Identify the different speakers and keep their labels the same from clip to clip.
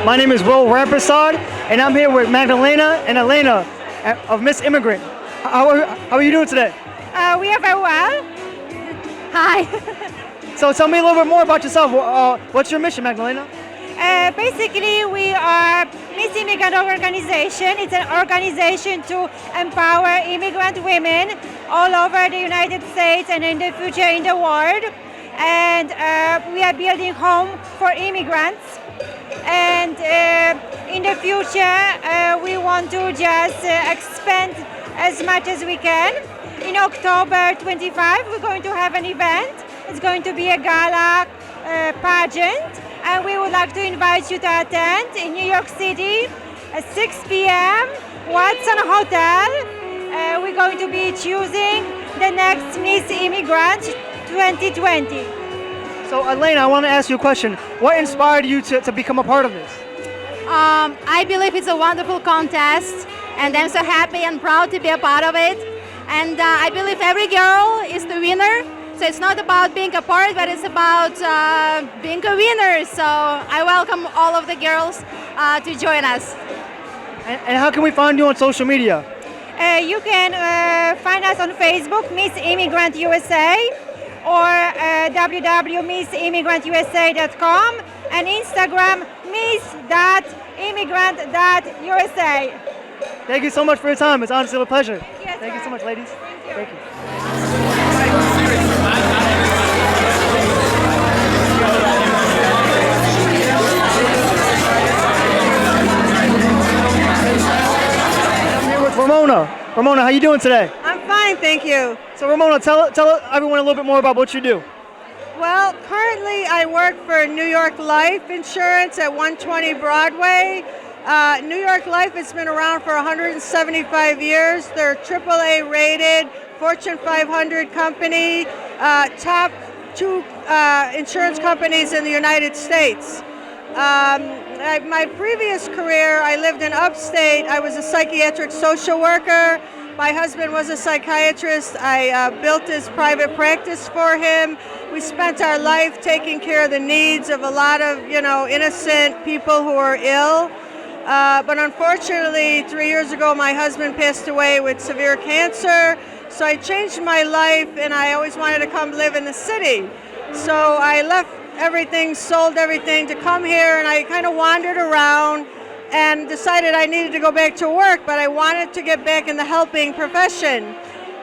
Speaker 1: My name is Wil Rampersaud, and I'm here with Magdalena and Elena of Miss Immigrant. How are you doing today?
Speaker 2: We are very well. Hi.
Speaker 1: So tell me a little bit more about yourself. What's your mission, Magdalena?
Speaker 2: Basically, we are Miss Immigrant Organization. It's an organization to empower immigrant women all over the United States and in the future in the world. And we are building home for immigrants. And in the future, we want to just expand as much as we can. In October 25, we're going to have an event. It's going to be a gala pageant, and we would like to invite you to attend in New York City at 6 p.m. Watson Hotel. We're going to be choosing the next Miss Immigrant 2020.
Speaker 1: So, Elena, I want to ask you a question. What inspired you to become a part of this?
Speaker 3: I believe it's a wonderful contest, and I'm so happy and proud to be a part of it. And I believe every girl is the winner. So it's not about being a part, but it's about being a winner. So I welcome all of the girls to join us.
Speaker 1: And how can we find you on social media?
Speaker 2: You can find us on Facebook, Miss Immigrant USA, or www.missimmigrantUSA.com, and Instagram, miss.immigrant.usa.
Speaker 1: Thank you so much for your time. It's honestly a pleasure.
Speaker 2: Yes,
Speaker 1: Thank you so much, ladies.
Speaker 2: Thank you.
Speaker 1: I'm here with Ramona. Ramona, how you doing today?
Speaker 4: I'm fine, thank you.
Speaker 1: So Ramona, tell everyone a little bit more about what you do.
Speaker 4: Well, currently I work for New York Life Insurance at 120 Broadway. New York Life has been around for 175 years. They're AAA rated, Fortune 500 company, top 2 insurance companies in the United States. My previous career, I lived in upstate. I was a psychiatric social worker. My husband was a psychiatrist. I built his private practice for him. We spent our life taking care of the needs of a lot of, innocent people who are ill. But unfortunately, 3 years ago, my husband passed away with severe cancer. So I changed my life, and I always wanted to come live in the city. So I left everything, sold everything to come here, and I kind of wandered around and decided I needed to go back to work, but I wanted to get back in the helping profession.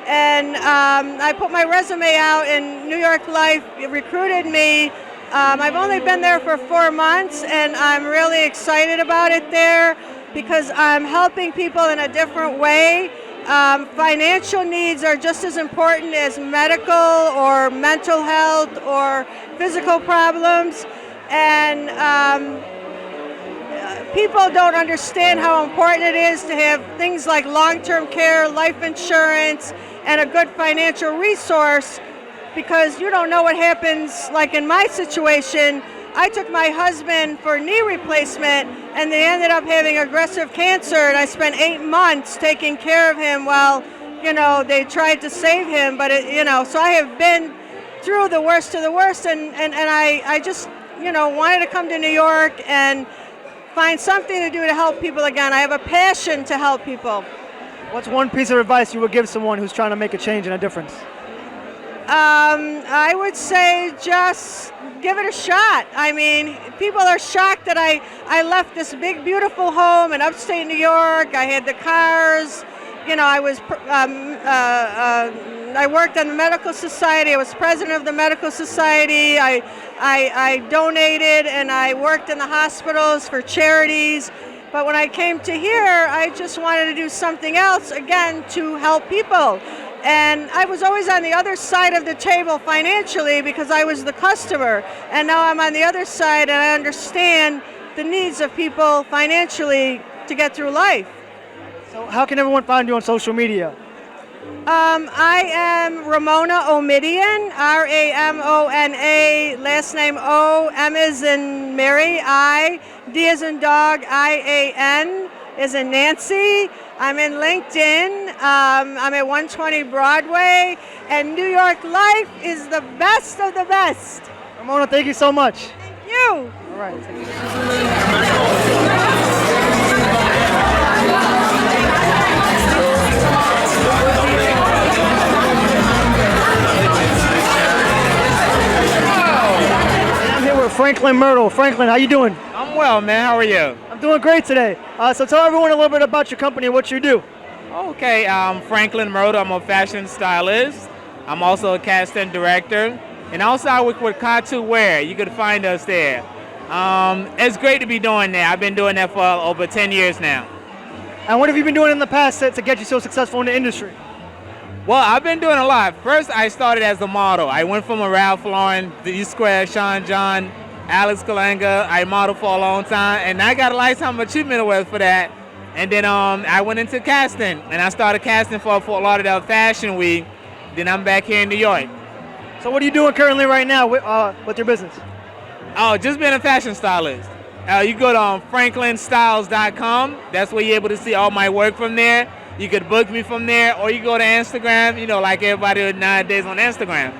Speaker 4: And I put my resume out, and New York Life recruited me. I've only been there for 4 months, and I'm really excited about it there because I'm helping people in a different way. Financial needs are just as important as medical or mental health or physical problems. And people don't understand how important it is to have things like long-term care, life insurance, and a good financial resource, because you don't know what happens. Like in my situation, I took my husband for knee replacement, and they ended up having aggressive cancer, and I spent 8 months taking care of him while, they tried to save him. But, so I have been through the worst of the worst, and I just, wanted to come to New York and find something to do to help people again. I have a passion to help people.
Speaker 1: What's one piece of advice you would give someone who's trying to make a change and a difference?
Speaker 4: I would say just give it a shot. I mean, people are shocked that I left this big, beautiful home in upstate New York. I had the cars. I was I worked on the medical society. I was president of the medical society. I donated and I worked in the hospitals for charities. But when I came to here, I just wanted to do something else, again, to help people. And I was always on the other side of the table financially because I was the customer. And now I'm on the other side and I understand the needs of people financially to get through life.
Speaker 1: So how can everyone find you on social media?
Speaker 4: I am Ramona Omidian, Ramona, last name O, M as in Mary, I, D as in dog, IAN as in Nancy. I'm in LinkedIn. I'm at 120 Broadway, and New York Life is the best of the best.
Speaker 1: Ramona, thank you so much.
Speaker 4: Thank you.
Speaker 1: All right. Franklin Myrtle. Franklin, how you doing?
Speaker 5: I'm well, man. How are you?
Speaker 1: I'm doing great today. So tell everyone a little bit about your company and what you do.
Speaker 5: Okay, I'm Franklin Myrtle. I'm a fashion stylist. I'm also a casting director. And also I work with Kathi Wear. You can find us there. It's great to be doing that. I've been doing that for over 10 years now.
Speaker 1: And what have you been doing in the past to get you so successful in the industry?
Speaker 5: Well, I've been doing a lot. First, I started as a model. I went from a Ralph Lauren, the E Square, Sean John, Alex Kalanga. I modeled for a long time, and I got a Lifetime Achievement Award for that. And then I went into casting, and I started casting for Fort Lauderdale Fashion Week. Then I'm back here in New York.
Speaker 1: So what are you doing currently right now with your business?
Speaker 5: Oh, just being a fashion stylist. You go to franklinstyles.com. That's where you're able to see all my work from there. You could book me from there, or you go to Instagram, like everybody nowadays on Instagram.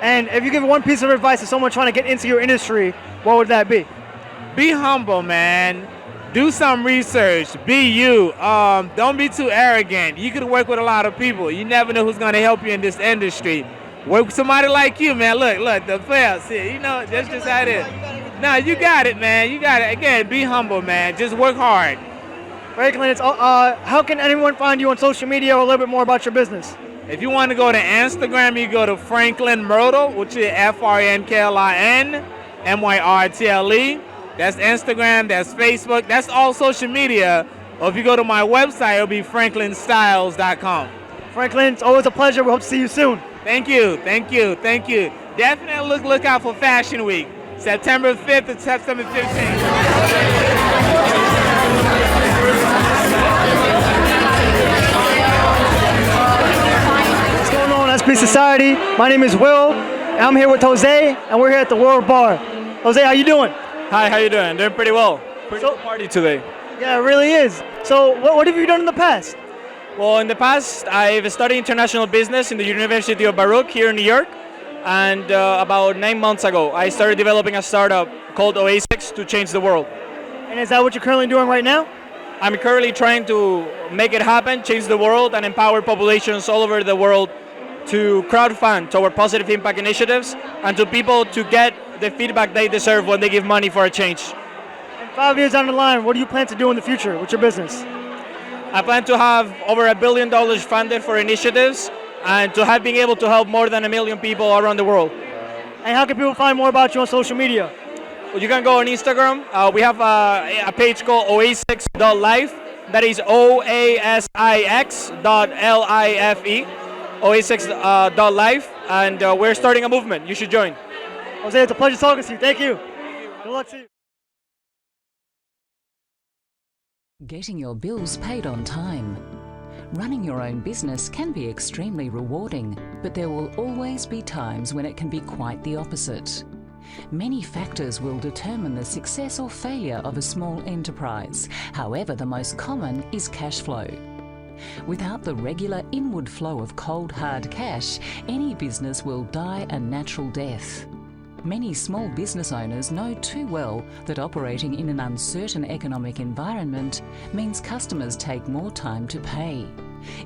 Speaker 1: And if you give one piece of advice to someone trying to get into your industry, what would that be?
Speaker 5: Be humble, man. Do some research. Be you. Don't be too arrogant. You could work with a lot of people. You never know who's going to help you in this industry. Work with somebody like you, man. Look, the players here. That's just how it is. No, you got it, man. You got it. Again, be humble, man. Just work hard.
Speaker 1: Franklin, how can anyone find you on social media or a little bit more about your business?
Speaker 5: If you want to go to Instagram, you go to Franklin Myrtle, which is FRNKLINMYRTLE. That's Instagram, that's Facebook, that's all social media. Or if you go to my website, it'll be franklinstyles.com.
Speaker 1: Franklin, it's always a pleasure. We hope to see you soon.
Speaker 5: Thank you. Definitely look out for Fashion Week, September 5th to September 15th.
Speaker 1: S.B.S. Society. My name is Will. I'm here with Jose, and we're here at the World Bar. Jose, how you doing?
Speaker 6: Hi, how you doing? Doing pretty well. Pretty good party today.
Speaker 1: Yeah, it really is. So what have you done in the past?
Speaker 6: Well, in the past, I've studied international business in the University of Baruch here in New York. And about 9 months ago, I started developing a startup called Oasis to change the world.
Speaker 1: And is that what you're currently doing right now?
Speaker 6: I'm currently trying to make it happen, change the world, and empower populations all over the world to crowdfund toward positive impact initiatives and to people to get the feedback they deserve when they give money for a change.
Speaker 1: And 5 years down the line, what do you plan to do in the future with your business?
Speaker 6: I plan to have over $1 billion funded for initiatives and to have been able to help more than 1 million people around the world.
Speaker 1: And how can people find more about you on social media?
Speaker 6: Well, you can go on Instagram. We have a page called oasix.life. That is OASIX.LIFE. Oasix.life, and we're starting a movement. You should join.
Speaker 1: Jose, it's a pleasure talking to you. Thank you. Good luck to you.
Speaker 7: Getting your bills paid on time. Running your own business can be extremely rewarding, but there will always be times when it can be quite the opposite. Many factors will determine the success or failure of a small enterprise. However, the most common is cash flow. Without the regular inward flow of cold, hard cash, any business will die a natural death. Many small business owners know too well that operating in an uncertain economic environment means customers take more time to pay.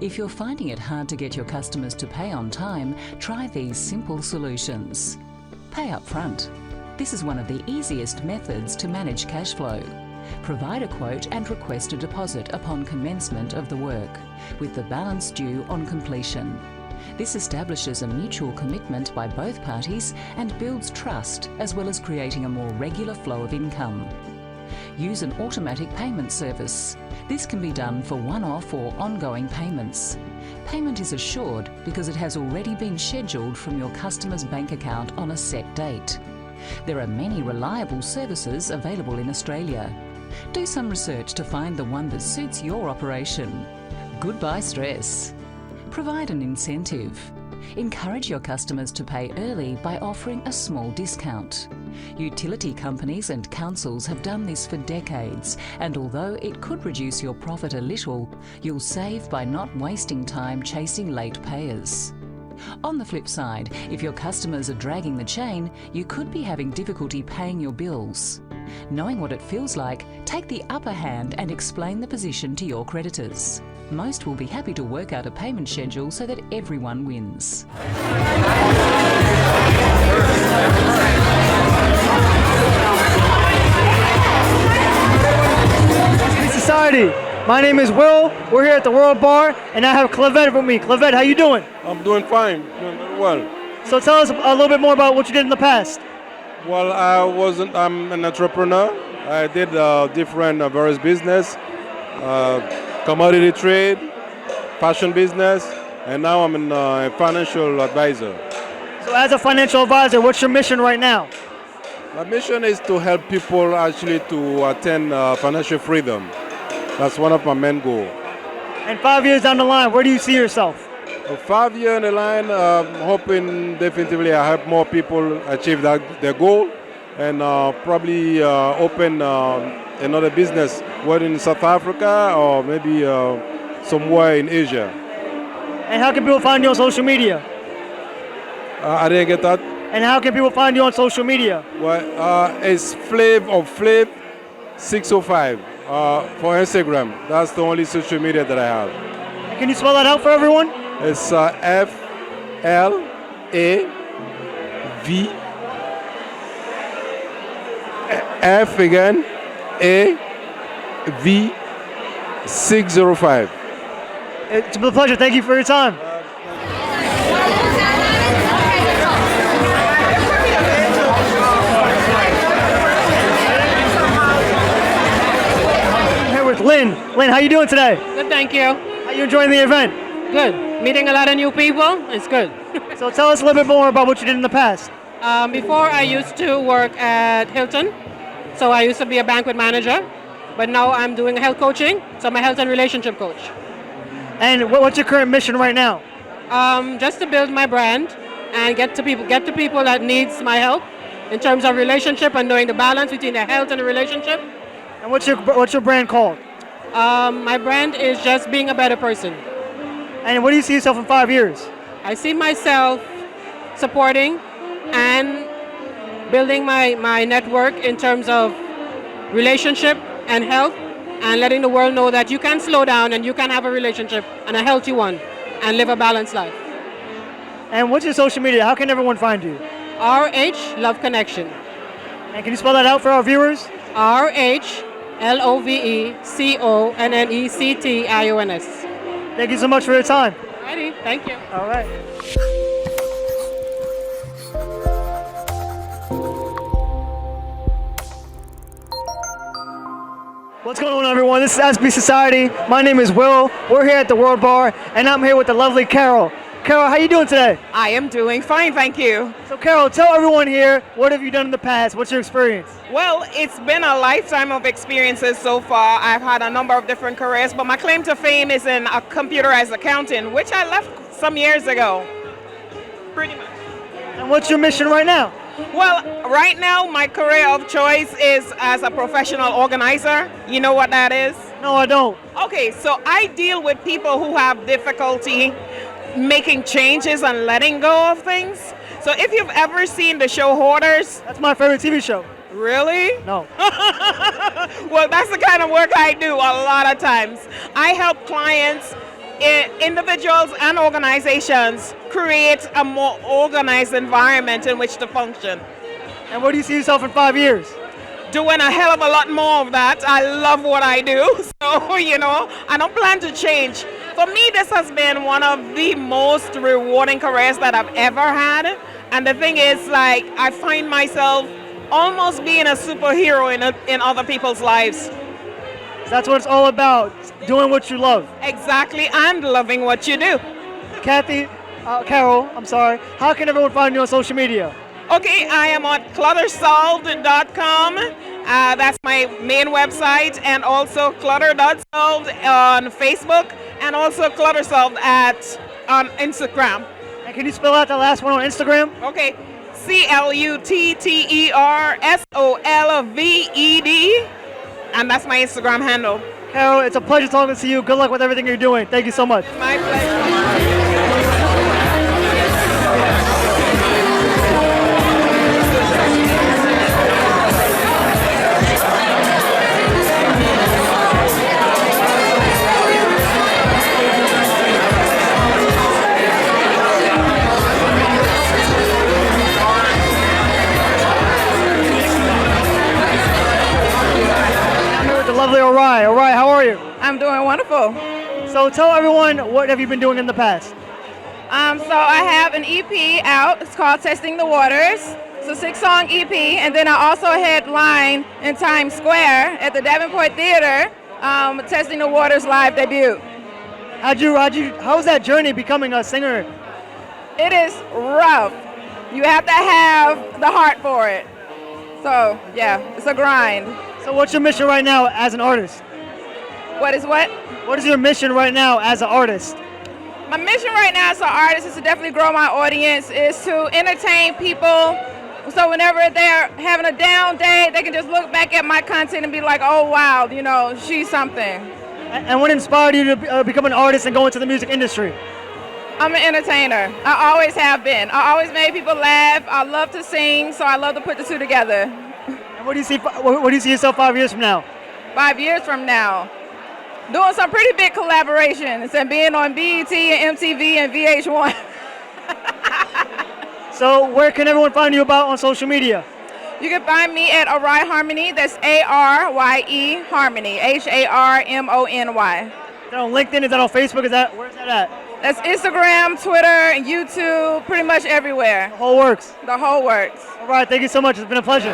Speaker 7: If you're finding it hard to get your customers to pay on time, try these simple solutions. Pay up front. This is one of the easiest methods to manage cash flow. Provide a quote and request a deposit upon commencement of the work, with the balance due on completion. This establishes a mutual commitment by both parties and builds trust, as well as creating a more regular flow of income. Use an automatic payment service. This can be done for one-off or ongoing payments. Payment is assured because it has already been scheduled from your customer's bank account on a set date. There are many reliable services available in Australia. Do some research to find the one that suits your operation. Goodbye stress. Provide an incentive. Encourage your customers to pay early by offering a small discount. Utility companies and councils have done this for decades, and although it could reduce your profit a little, you'll save by not wasting time chasing late payers. On the flip side, if your customers are dragging the chain, you could be having difficulty paying your bills. Knowing what it feels like, take the upper hand and explain the position to your creditors. Most will be happy to work out a payment schedule so that everyone wins.
Speaker 1: S.B.S. Society. My name is Will. We're here at the World Bar, and I have Clavette with me. Clavette, how you doing?
Speaker 8: I'm doing fine, doing very well.
Speaker 1: So tell us a little bit more about what you did in the past.
Speaker 8: Well, I'm an entrepreneur. I did different various business, commodity trade, fashion business, and now I'm a financial advisor.
Speaker 1: So as a financial advisor, what's your mission right now?
Speaker 8: My mission is to help people actually to attain financial freedom. That's one of my main goals.
Speaker 1: And 5 years down the line, where do you see yourself?
Speaker 8: 5 years in the line, hoping definitely I help more people achieve their goal and probably open another business, whether in South Africa or maybe somewhere in Asia.
Speaker 1: And how can people find you on social media?
Speaker 8: I didn't get that.
Speaker 1: And how can people find you on social media?
Speaker 8: Well, it's Flav 605 for Instagram. That's the only social media that I have.
Speaker 1: And can you spell that out for everyone?
Speaker 8: It's FLAV F again AV 605.
Speaker 1: It's a pleasure. Thank you for your time. I'm here with Lynn. Lynn, how you doing today?
Speaker 9: Good, thank you.
Speaker 1: How you enjoying the event?
Speaker 9: Good. Meeting a lot of new people. It's good.
Speaker 1: So tell us a little bit more about what you did in the past.
Speaker 9: Before I used to work at Hilton, so I used to be a banquet manager, but now I'm doing health coaching, so I'm a health and relationship coach.
Speaker 1: And what's your current mission right now?
Speaker 9: Just to build my brand and get to people that needs my help in terms of relationship and knowing the balance between the health and the relationship.
Speaker 1: And what's your brand called?
Speaker 9: My brand is just being a better person.
Speaker 1: And what do you see yourself in 5 years?
Speaker 9: I see myself supporting and building my network in terms of relationship and health, and letting the world know that you can slow down and you can have a relationship, and a healthy one, and live a balanced life.
Speaker 1: And what's your social media? How can everyone find you?
Speaker 9: RH Love Connection.
Speaker 1: And can you spell that out for our viewers?
Speaker 9: RHLOVECONNECTIONS.
Speaker 1: Thank you so much for your time.
Speaker 9: Alrighty, thank you.
Speaker 1: All right. What's going on, everyone? This is S.B.S. Society. My name is Will. We're here at the World Bar, and I'm here with the lovely Carol. Carol, how you doing today?
Speaker 10: I am doing fine, thank you.
Speaker 1: So, Carol, tell everyone here, what have you done in the past? What's your experience?
Speaker 10: Well, it's been a lifetime of experiences so far. I've had a number of different careers, but my claim to fame is in a computerized accounting, which I left some years ago. Pretty much.
Speaker 1: And what's your mission right now?
Speaker 10: Well, right now, my career of choice is as a professional organizer. You know what that is?
Speaker 1: No, I don't.
Speaker 10: Okay, so I deal with people who have difficulty making changes and letting go of things. So if you've ever seen the show Hoarders.
Speaker 1: That's my favorite TV show.
Speaker 10: Really?
Speaker 1: No.
Speaker 10: Well, that's the kind of work I do a lot of times. I help clients, individuals and organizations create a more organized environment in which to function.
Speaker 1: And where do you see yourself in 5 years?
Speaker 10: Doing a hell of a lot more of that. I love what I do, so, I don't plan to change. For me, this has been one of the most rewarding careers that I've ever had. And the thing is, like, I find myself almost being a superhero in other people's lives.
Speaker 1: That's what it's all about, doing what you love.
Speaker 10: Exactly, and loving what you do.
Speaker 1: Kathi, Carol, I'm sorry. How can everyone find you on social media?
Speaker 10: Okay, I am on cluttersolved.com. That's my main website, and also clutter.solved on Facebook, and also cluttersolved on Instagram.
Speaker 1: And can you spell out the last one on Instagram?
Speaker 10: Okay, CLUTTERSOLVED, and that's my Instagram handle.
Speaker 1: Carol, it's a pleasure talking to you. Good luck with everything you're doing. Thank you so much.
Speaker 10: My pleasure.
Speaker 1: Lovely Orion. Orion, how are you?
Speaker 11: I'm doing wonderful.
Speaker 1: So tell everyone, what have you been doing in the past?
Speaker 11: So I have an EP out. It's called Testing the Waters. It's a 6-song EP, and then I also headline in Times Square at the Davenport Theater, Testing the Waters live debut.
Speaker 1: How was that journey becoming a singer?
Speaker 11: It is rough. You have to have the heart for it. So yeah, it's a grind.
Speaker 1: So what's your mission right now as an artist?
Speaker 11: What is what?
Speaker 1: What is your mission right now as an artist?
Speaker 11: My mission right now as an artist is to definitely grow my audience, is to entertain people. So whenever they're having a down day, they can just look back at my content and be like, oh wow, you know, she's something.
Speaker 1: And what inspired you to become an artist and go into the music industry?
Speaker 11: I'm an entertainer. I always have been. I always made people laugh. I love to sing, so I love to put the two together.
Speaker 1: What do you see yourself 5 years from now?
Speaker 11: 5 years from now, doing some pretty big collaborations and being on BET and MTV and VH1.
Speaker 1: So where can everyone find you on social media?
Speaker 11: You can find me at Arye Harmony. That's ARYE Harmony. HARMONY.
Speaker 1: Is that on LinkedIn? Is that on Facebook? Where's that at?
Speaker 11: That's Instagram, Twitter, and YouTube, pretty much everywhere.
Speaker 1: The whole works.
Speaker 11: The whole works.
Speaker 1: All right, thank you so much. It's been a pleasure.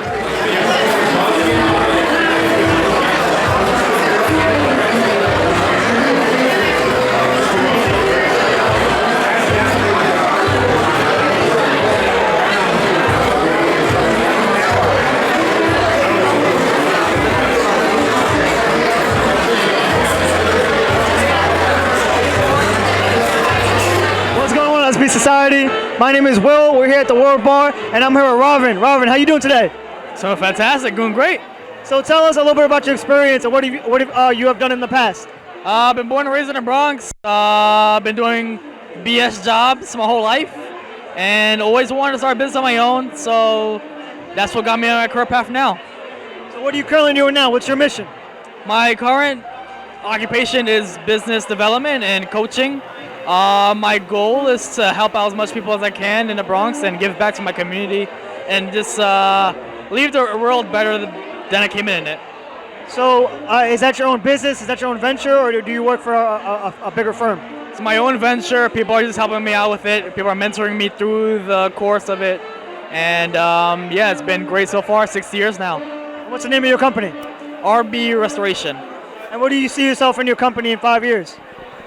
Speaker 1: S.B. Society. My name is Will. We're here at the World Bar, and I'm here with Robin. Robin, how you doing today?
Speaker 12: So fantastic, doing great.
Speaker 1: So tell us a little bit about your experience and what you have done in the past.
Speaker 12: I've been born and raised in the Bronx. I've been doing BS jobs my whole life, and always wanted to start a business on my own. So that's what got me on my career path now.
Speaker 1: So what are you currently doing now? What's your mission?
Speaker 12: My current occupation is business development and coaching. My goal is to help out as much people as I can in the Bronx and give back to my community and just leave the world better than I came in it.
Speaker 1: So is that your own business? Is that your own venture, or do you work for a bigger firm?
Speaker 12: It's my own venture. People are just helping me out with it. People are mentoring me through the course of it. And yeah, it's been great so far, 6 years now.
Speaker 1: What's the name of your company?
Speaker 12: RB Restoration.
Speaker 1: And what do you see yourself in your company in 5 years?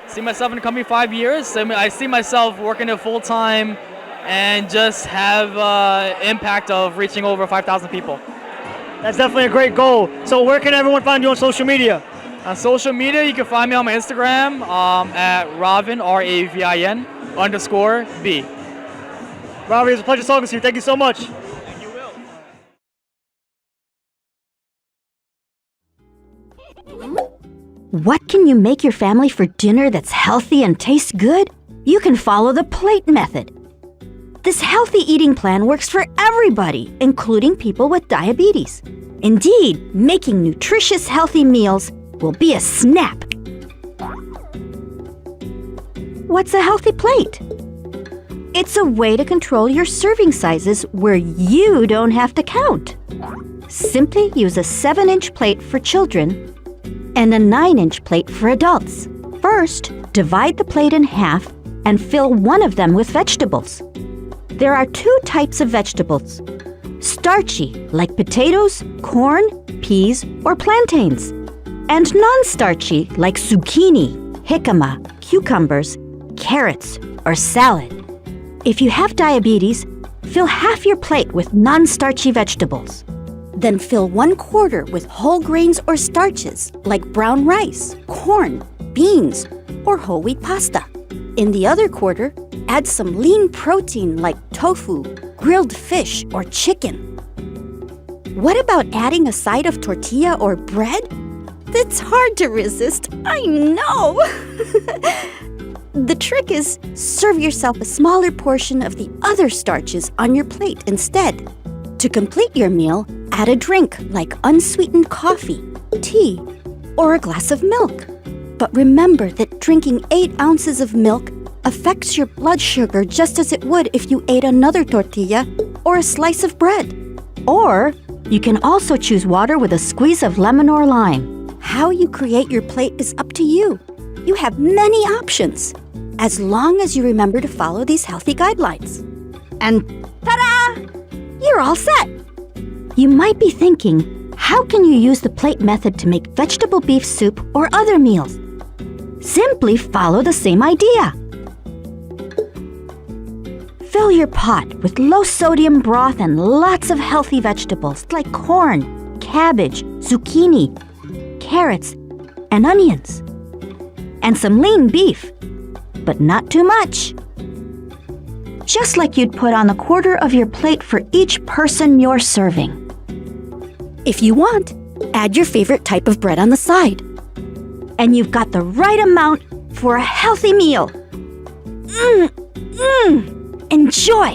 Speaker 12: See myself in the company 5 years. I see myself working it full time and just have impact of reaching over 5,000 people.
Speaker 1: That's definitely a great goal. So where can everyone find you on social media?
Speaker 12: On social media, you can find me on my Instagram at Ravin, RAVIN _B.
Speaker 1: Robbie, it was a pleasure talking to you. Thank you so much.
Speaker 12: Thank you, Will.
Speaker 13: What can you make your family for dinner that's healthy and tastes good? You can follow the plate method. This healthy eating plan works for everybody, including people with diabetes. Indeed, making nutritious, healthy meals will be a snap. What's a healthy plate? It's a way to control your serving sizes where you don't have to count. Simply use a 7-inch plate for children and a 9-inch plate for adults. First, divide the plate in half and fill one of them with vegetables. There are two types of vegetables: starchy, like potatoes, corn, peas, or plantains, and non-starchy, like zucchini, jicama, cucumbers, carrots, or salad. If you have diabetes, fill half your plate with non-starchy vegetables. Then fill 1/4 with whole grains or starches, like brown rice, corn, beans, or whole wheat pasta. In the other quarter, add some lean protein like tofu, grilled fish, or chicken. What about adding a side of tortilla or bread? It's hard to resist, I know! The trick is serve yourself a smaller portion of the other starches on your plate instead. To complete your meal, add a drink like unsweetened coffee, tea, or a glass of milk. But remember that drinking 8 ounces of milk affects your blood sugar just as it would if you ate another tortilla or a slice of bread. Or you can also choose water with a squeeze of lemon or lime. How you create your plate is up to you. You have many options, as long as you remember to follow these healthy guidelines. And ta-da! You're all set! You might be thinking, how can you use the plate method to make vegetable beef soup or other meals? Simply follow the same idea. Fill your pot with low-sodium broth and lots of healthy vegetables like corn, cabbage, zucchini, carrots, and onions. And some lean beef, but not too much. Just like you'd put on 1/4 of your plate for each person you're serving. If you want, add your favorite type of bread on the side. And you've got the right amount for a healthy meal. Enjoy!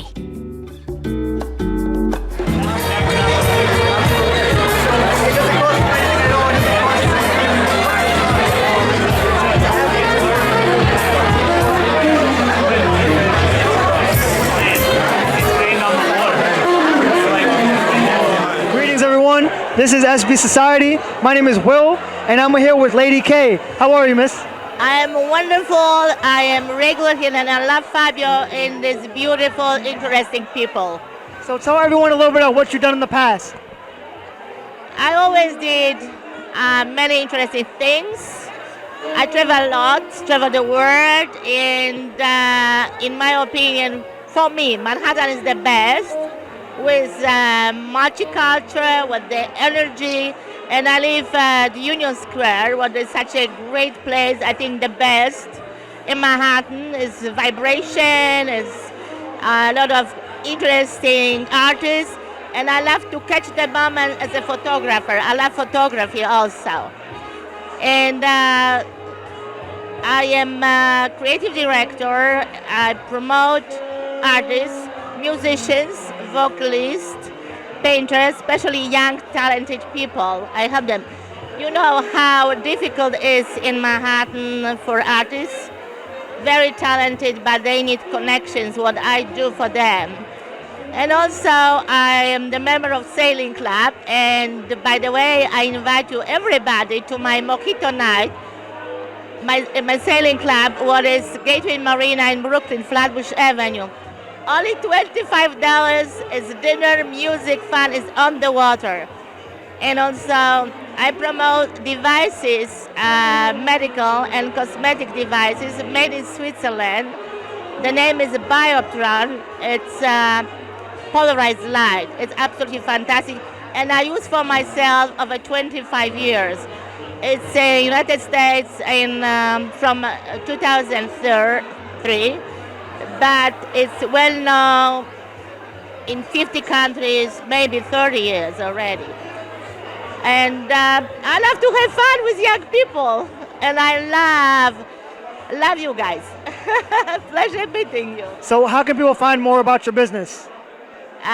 Speaker 1: Greetings, everyone. This is S.B.S Society. My name is Will, and I'm here with Lady K. How are you, miss?
Speaker 14: I am wonderful. I am regular here, and I love Fabio and these beautiful, interesting people.
Speaker 1: So tell everyone a little bit about what you've done in the past.
Speaker 14: I always did many interesting things. I travel a lot, travel the world, and in my opinion, for me, Manhattan is the best with multicultural, with the energy. And I live at Union Square, which is such a great place. I think the best in Manhattan is vibration, is a lot of interesting artists, and I love to catch the moment as a photographer. I love photography also. And I am a creative director. I promote artists, musicians, vocalists, painters, especially young, talented people. I help them. You know how difficult it is in Manhattan for artists? Very talented, but they need connections, what I do for them. And also, I am the member of Sailing Club, and by the way, I invite you, everybody, to my Mojito Night, my Sailing Club, what is Gateway Marina in Brooklyn, Flatbush Avenue. Only $25 is dinner, music, fun, is on the water. And also, I promote devices, medical and cosmetic devices made in Switzerland. The name is Bioptron. It's polarized light. It's absolutely fantastic. And I use for myself over 25 years. It's in United States from 2003. But it's well known in 50 countries, maybe 30 years already. And I love to have fun with young people, and I love you guys. Pleasure meeting you.
Speaker 1: So how can people find more about your business? You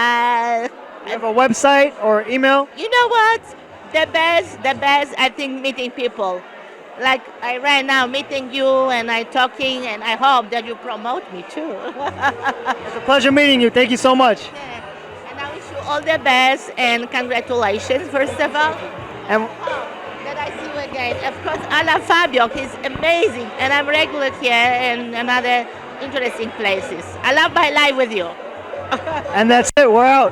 Speaker 1: have a website or email?
Speaker 14: You know what? The best, I think, meeting people. Like I right now meeting you and I talking, and I hope that you promote me too.
Speaker 1: It's a pleasure meeting you. Thank you so much.
Speaker 14: Yeah. And I wish you all the best and congratulations, first of all.
Speaker 1: And
Speaker 14: that I I see you again. Of course, I love Fabio. He's amazing, and I'm regular here and other interesting places. I love my life with you.
Speaker 1: And that's it. We're out.